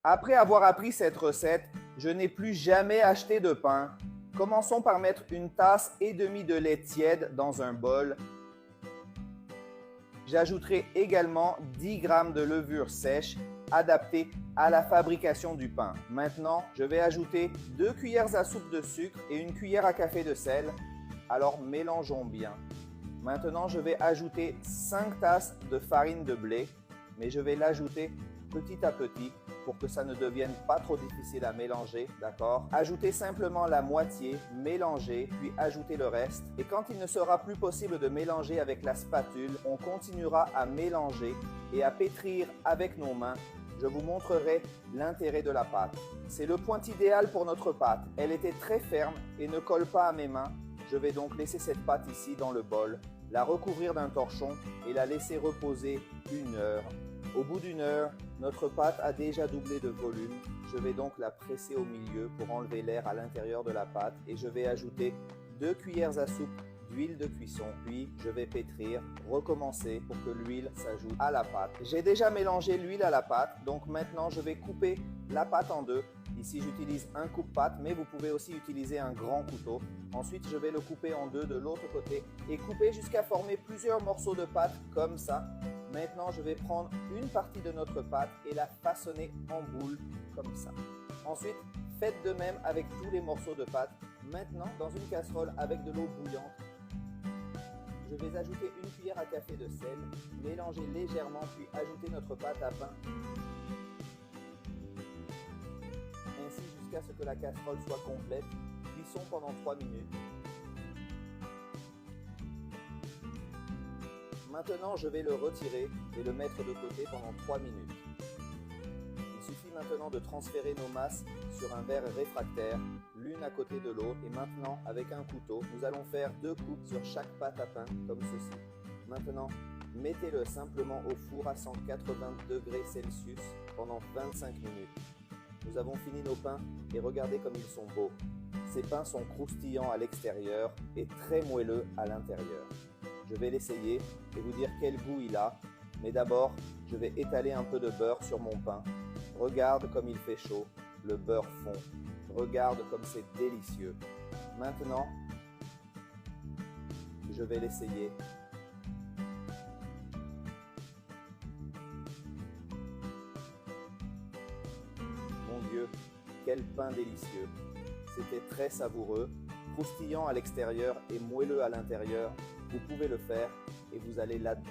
Après avoir appris cette recette, je n'ai plus jamais acheté de pain. Commençons par mettre une tasse et demie de lait tiède dans un bol. J'ajouterai également 10 g de levure sèche adaptée à la fabrication du pain. Maintenant, je vais ajouter 2 cuillères à soupe de sucre et une cuillère à café de sel. Alors mélangeons bien. Maintenant, je vais ajouter 5 tasses de farine de blé, mais je vais l'ajouter petit à petit pour que ça ne devienne pas trop difficile à mélanger, d'accord? Ajoutez simplement la moitié, mélangez, puis ajoutez le reste. Et quand il ne sera plus possible de mélanger avec la spatule, on continuera à mélanger et à pétrir avec nos mains. Je vous montrerai l'intérêt de la pâte. C'est le point idéal pour notre pâte. Elle était très ferme et ne colle pas à mes mains. Je vais donc laisser cette pâte ici dans le bol, la recouvrir d'un torchon et la laisser reposer 1 heure. Au bout d'1 heure, notre pâte a déjà doublé de volume. Je vais donc la presser au milieu pour enlever l'air à l'intérieur de la pâte et je vais ajouter 2 cuillères à soupe d'huile de cuisson. Puis je vais pétrir, recommencer pour que l'huile s'ajoute à la pâte. J'ai déjà mélangé l'huile à la pâte, donc maintenant je vais couper la pâte en deux. Ici j'utilise un coupe-pâte, mais vous pouvez aussi utiliser un grand couteau. Ensuite je vais le couper en deux de l'autre côté et couper jusqu'à former plusieurs morceaux de pâte comme ça. Maintenant, je vais prendre une partie de notre pâte et la façonner en boule comme ça. Ensuite, faites de même avec tous les morceaux de pâte. Maintenant, dans une casserole avec de l'eau bouillante, je vais ajouter une cuillère à café de sel, mélanger légèrement puis ajouter notre pâte à pain. Ainsi jusqu'à ce que la casserole soit complète. Cuissons pendant 3 minutes. Maintenant, je vais le retirer et le mettre de côté pendant 3 minutes. Il suffit maintenant de transférer nos masses sur un verre réfractaire, l'une à côté de l'autre. Et maintenant, avec un couteau, nous allons faire 2 coupes sur chaque pâte à pain, comme ceci. Maintenant, mettez-le simplement au four à 180 degrés Celsius pendant 25 minutes. Nous avons fini nos pains et regardez comme ils sont beaux. Ces pains sont croustillants à l'extérieur et très moelleux à l'intérieur. Je vais l'essayer et vous dire quel goût il a. Mais d'abord, je vais étaler un peu de beurre sur mon pain. Regarde comme il fait chaud, le beurre fond. Regarde comme c'est délicieux. Maintenant, je vais l'essayer. Mon Dieu, quel pain délicieux. C'était très savoureux, croustillant à l'extérieur et moelleux à l'intérieur. Vous pouvez le faire et vous allez l'adorer.